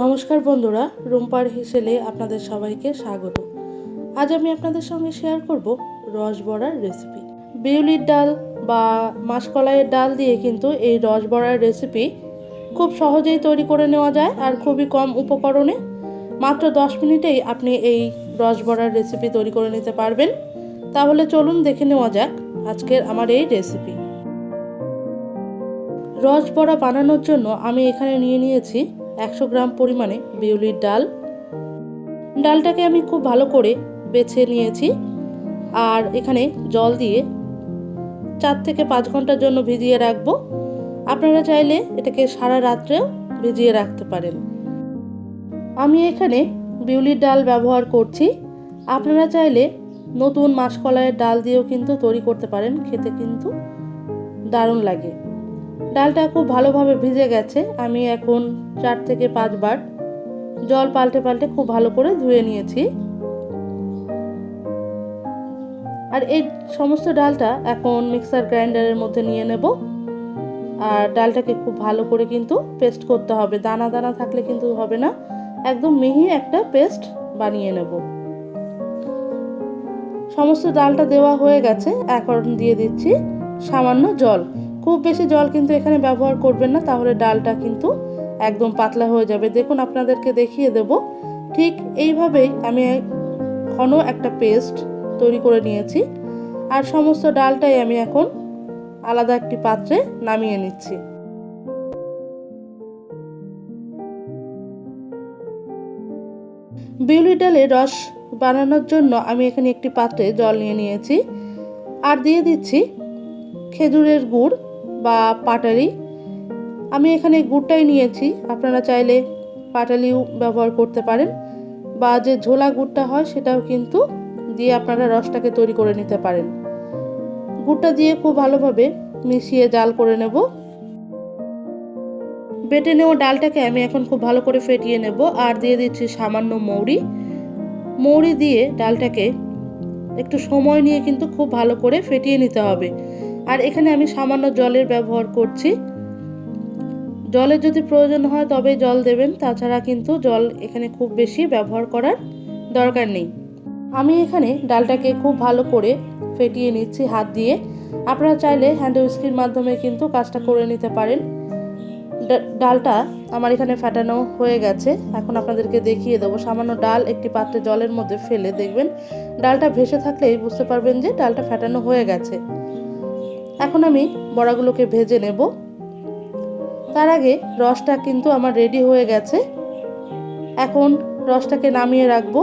নমস্কার বন্ধুরা, রুম্পার হেসেলে আপনাদের সবাইকে স্বাগত। আজ আমি আপনাদের সঙ্গে শেয়ার করব রসবড়ার রেসিপি। বিউলির ডাল বা মাসকলাইয়ের ডাল দিয়ে কিন্তু এই রসবড়ার রেসিপি খুব সহজেই তৈরি করে নেওয়া যায় আর খুবই কম উপকরণে মাত্র 10 মিনিটেই আপনি এই রসবড়ার রেসিপি তৈরি করে নিতে পারবেন। তাহলে চলুন দেখে নেওয়া যাক আজকের আমার এই রেসিপি। রসবড়া বানানোর জন্য আমি এখানে নিয়ে নিয়েছি 100 গ্রাম পরিমাণে বিউলির ডাল। ডালটাকে আমি খুব ভালো করে বেছে নিয়েছি আর এখানে জল দিয়ে 4 থেকে 5 ঘন্টার জন্য ভিজিয়ে রাখবো। আপনারা চাইলে এটাকে সারা রাত্রেও ভিজিয়ে রাখতে পারেন। আমি এখানে বিউলির ডাল ব্যবহার করছি, আপনারা চাইলে নতুন মাসকলাইয়ের ডাল দিয়েও কিন্তু তৈরি করতে পারেন, খেতে কিন্তু দারুণ লাগে। ডালটা খুব ভালোভাবে ভিজে গেছে, আমি এখন 4 থেকে 5 বার জল পাল্টে পাল্টে খুব ভালো করে ধুয়ে নিয়েছি। আর এই সমস্ত ডালটা এখন মিক্সার গ্রাইন্ডারের মধ্যে নিয়ে নেব। আর ডালটাকে খুব ভালো করে কিন্তু পেস্ট করতে হবে, দানা দানা থাকলে কিন্তু হবে না, একদম মিহি একটা পেস্ট বানিয়ে নেব। সমস্ত ডালটা দেওয়া হয়ে গেছে, এখন দিয়ে দিচ্ছি সামান্য জল। খুব বেশি জল কিন্তু এখানে ব্যবহার করবেন না, তাহলে ডালটা কিন্তু একদম পাতলা হয়ে যাবে। দেখুন, আপনাদেরকে দেখিয়ে দেব, ঠিক এইভাবেই আমি ঘন একটা পেস্ট তৈরি করে নিয়েছি। আর সমস্ত ডালটাই আমি এখন আলাদা একটি পাত্রে নামিয়ে নিচ্ছি। বিউলি ডালের রস বানানোর জন্য আমি এখানে একটি পাত্রে জল নিয়ে নিয়েছি আর দিয়ে দিচ্ছি খেজুরের গুড় বা পাটালি। আমি এখানে গুড়টাই নিয়েছি, আপনারা চাইলে পাটালিও ব্যবহার করতে পারেন বা যে ঝোলা গুড়টা হয় সেটাও কিন্তু দিয়ে আপনারা রসটাকে তৈরি করে নিতে পারেন। গুড়টা দিয়ে খুব ভালোভাবে মিশিয়ে জাল করে নেব। বেটে নেওয়া ডালটাকে আমি এখন খুব ভালো করে ফেটিয়ে নেব আর দিয়ে দিচ্ছি সামান্য মৌরি দিয়ে ডালটাকে একটু সময় নিয়ে কিন্তু খুব ভালো করে ফেটিয়ে নিতে হবে। আর এখানে আমি সামান্য জলের ব্যবহার করছি, জলের যদি প্রয়োজন হয় তবে জল দেবেন, তাছাড়া কিন্তু জল এখানে খুব বেশি ব্যবহার করার দরকার নেই। আমি এখানে ডালটাকে খুব ভালো করে ফেটিয়ে নিচ্ছি হাত দিয়ে, আপনারা চাইলে হ্যান্ড হুইস্কির মাধ্যমে কিন্তু কাজটা করে নিতে পারেন। ডালটা আমার এখানে ফেটানো হয়ে গেছে, এখন আপনাদেরকে দেখিয়ে দেবো। সামান্য ডাল একটি পাত্রে জলের মধ্যে ফেলে দেখবেন ডালটা ভেসে থাকলেই বুঝতে পারবেন যে ডালটা ফেটানো হয়ে গেছে। এখন আমি বড়াগুলোকে ভেজে নেব। তার আগে রসটা কিন্তু আমার রেডি হয়ে গেছে, এখন রসটাকে নামিয়ে রাখবো।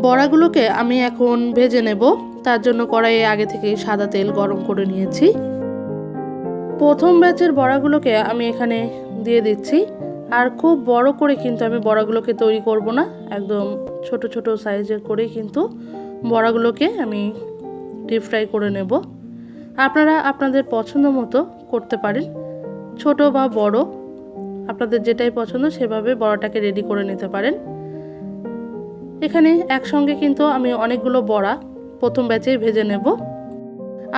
বড়াগুলোকে আমি এখন ভেজে নেব, তার জন্য কড়াইয়ে আগে থেকে সাদা তেল গরম করে নিয়েছি। প্রথম ব্যাচের বড়াগুলোকে আমি এখানে দিয়ে দিচ্ছি। আর খুব বড় করে কিন্তু আমি বড়াগুলোকে তৈরি করব না, একদম ছোট ছোট সাইজের করেই কিন্তু বড়াগুলোকে আমি ডিপ ফ্রাই করে নেব। আপনারা আপনাদের পছন্দ মতো করতে পারেন, ছোট বা বড়, আপনাদের যেটাই পছন্দ সেভাবে বড়াটাকে রেডি করে নিতে পারেন। এখানে একসঙ্গে কিন্তু আমি অনেকগুলো বড়া প্রথম ব্যাচেই ভেজে নেব।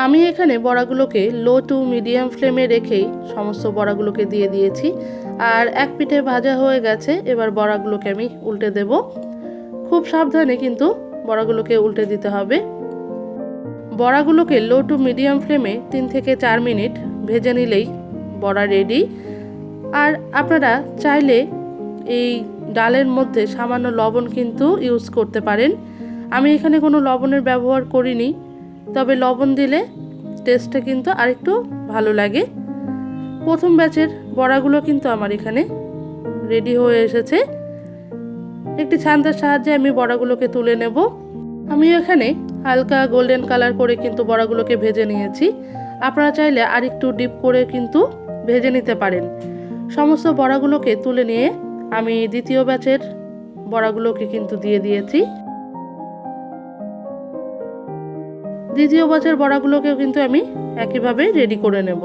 আমি এখানে বড়াগুলোকে লো টু মিডিয়াম ফ্লেমে রেখেই সমস্ত বড়াগুলোকে দিয়ে দিয়েছি। আর এক পিঠে ভাজা হয়ে গেছে, এবার বড়াগুলোকে আমি উল্টে দেব। খুব সাবধানে কিন্তু বড়াগুলোকে উল্টে দিতে হবে। বড়াগুলোকে লো টু মিডিয়াম ফ্লেমে 3 থেকে 4 মিনিট ভেজে নিলেই বড়া রেডি। আর আপনারা চাইলে এই ডালের মধ্যে সামান্য লবণ কিন্তু ইউজ করতে পারেন। আমি এখানে কোনো লবণের ব্যবহার করিনি, তবে লবণ দিলে টেস্টটা কিন্তু আরেকটু ভালো লাগে। প্রথম ব্যাচের বড়াগুলো কিন্তু আমার এখানে রেডি হয়ে এসেছে। একটি ছান্তার সাহায্যে আমি বড়াগুলোকে তুলে নেব। আমি এখানে হালকা গোল্ডেন কালার করে কিন্তু বড়াগুলোকে ভেজে নিয়েছি, আপনারা চাইলে আরেকটু ডিপ করে কিন্তু ভেজে নিতে পারেন। সমস্ত বড়াগুলোকে তুলে নিয়ে আমি দ্বিতীয় ব্যাচের বড়াগুলোকে কিন্তু দিয়ে দিয়েছি। দ্বিতীয় ব্যাচের বড়াগুলোকেও কিন্তু আমি একইভাবে রেডি করে নেব।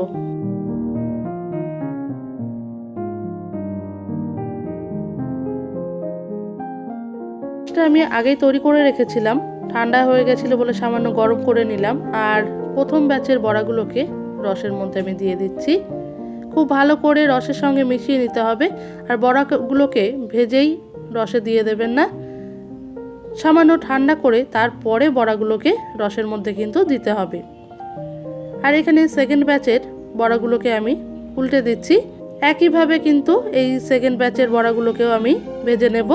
আমি আগেই তৈরি করে রেখেছিলাম, ঠান্ডা হয়ে গেছিলো বলে সামান্য গরম করে নিলাম। আর প্রথম ব্যাচের বড়াগুলোকে রসের মধ্যে আমি দিয়ে দিচ্ছি। খুব ভালো করে রসের সঙ্গে মিশিয়ে নিতে হবে। আর বড়াগুলোকে ভেজেই রসে দিয়ে দেবেন না, সামান্য ঠান্ডা করে তারপরে বড়াগুলোকে রসের মধ্যে কিন্তু দিতে হবে। আর এখানে সেকেন্ড ব্যাচের বড়াগুলোকে আমি উল্টে দিচ্ছি। একইভাবে কিন্তু এই সেকেন্ড ব্যাচের বড়াগুলোকেও আমি ভেজে নেব।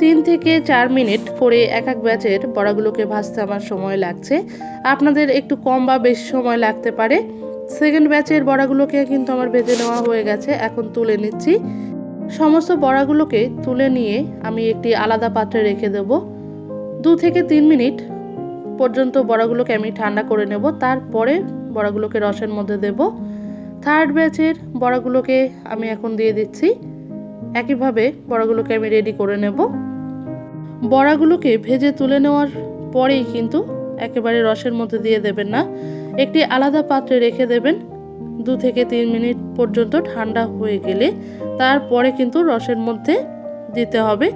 3 থেকে 4 মিনিট করে এক এক ব্যাচের বড়াগুলোকে ভাজতে আমার সময় লাগছে। আপনাদের একটু কম বা বেশি সময় লাগতে পারে। সেকেন্ড ব্যাচের বড়াগুলোকে কিন্তু আমার ভেজে নেওয়া হয়ে গেছে, এখন তুলে নিচ্ছি। সমস্ত বড়াগুলোকে তুলে নিয়ে আমি একটি আলাদা পাত্রে রেখে দেব। 2 থেকে 3 মিনিট পর্যন্ত বড়াগুলোকে আমি ঠান্ডা করে নেব, তারপরে বড়াগুলোকে রসের মধ্যে দেব। থার্ড ব্যাচের বড়াগুলোকে আমি এখন দিয়ে দিচ্ছি। একইভাবে বড়াগুলোকে আমি রেডি করে নেব। বড়াগুলোকে ভেজে তুলে নেওয়ার পরেই কিন্তু একেবারে রসের মধ্যে দিয়ে দেবেন না, একটি আলাদা পাত্রে রেখে দেবেন। 2 থেকে 3 মিনিট পর্যন্ত ঠান্ডা হয়ে গেলে তারপরে কিন্তু রসের মধ্যে দিতে হবে।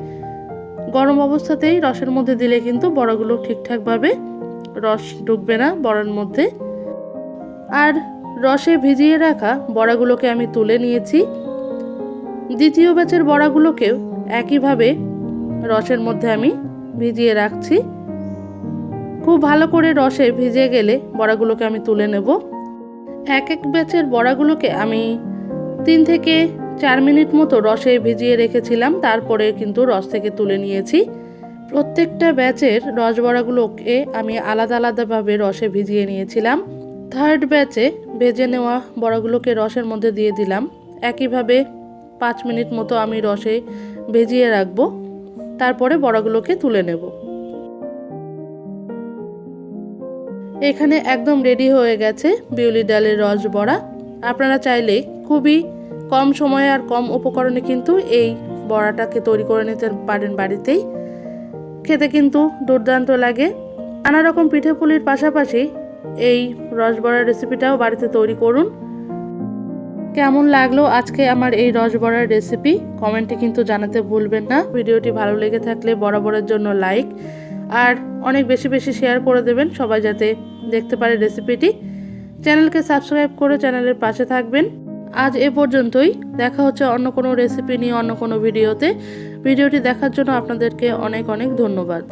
গরম অবস্থাতেই রসের মধ্যে দিলে কিন্তু বড়াগুলো ঠিকঠাকভাবে রস ঢুকবে না বড়ার মধ্যে। আর রসে ভিজিয়ে রাখা বড়াগুলোকে আমি তুলে নিয়েছি। দ্বিতীয় ব্যাচের বড়াগুলোকেও একইভাবে রসের মধ্যে আমি ভিজিয়ে রাখছি। খুব ভালো করে রসে ভিজে গেলে বড়াগুলোকে আমি তুলে নেব। এক এক ব্যাচের বড়াগুলোকে আমি 3 থেকে 4 মিনিট মতো রসে ভিজিয়ে রেখেছিলাম, তারপরে কিন্তু রস থেকে তুলে নিয়েছি। প্রত্যেকটা ব্যাচের রস বড়াগুলোকে আমি আলাদা আলাদাভাবে রসে ভিজিয়ে নিয়েছিলাম। থার্ড ব্যাচে ভেজে নেওয়া বড়াগুলোকে রসের মধ্যে দিয়ে দিলাম। একইভাবে 5 মিনিট মতো আমি রসে ভিজিয়ে রাখবো, তারপরে বড়াগুলোকে তুলে নেব। এখানে একদম রেডি হয়ে গেছে বিউলি ডালের রস বড়া। আপনারা চাইলে খুবই কম সময়ে আর কম উপকরণে কিন্তু এই বড়াটাকে তৈরি করে নিতে পারেন বাড়িতেই। খেতে কিন্তু দুর্দান্ত লাগে। নানা রকম পিঠেপুলির পাশাপাশি এই রসবড়ার রেসিপিটাও বাড়িতে তৈরি করুন। কেমন লাগলো আজকে আমার এই রসবড়ার রেসিপি কমেন্টে কিন্তু জানাতে ভুলবেন না। ভিডিওটি ভালো লেগে থাকলে বরাবরের জন্য লাইক আর অনেক বেশি বেশি শেয়ার করে দেবেন, সবাই যাতে দেখতে পারে রেসিপিটি। চ্যানেলকে সাবস্ক্রাইব করে চ্যানেলের পাশে থাকবেন। আজ এ পর্যন্তই, দেখা হচ্ছে অন্য কোনো রেসিপি নিয়ে অন্য কোনো ভিডিওতে। ভিডিওটি দেখার জন্য আপনাদেরকে অনেক অনেক ধন্যবাদ।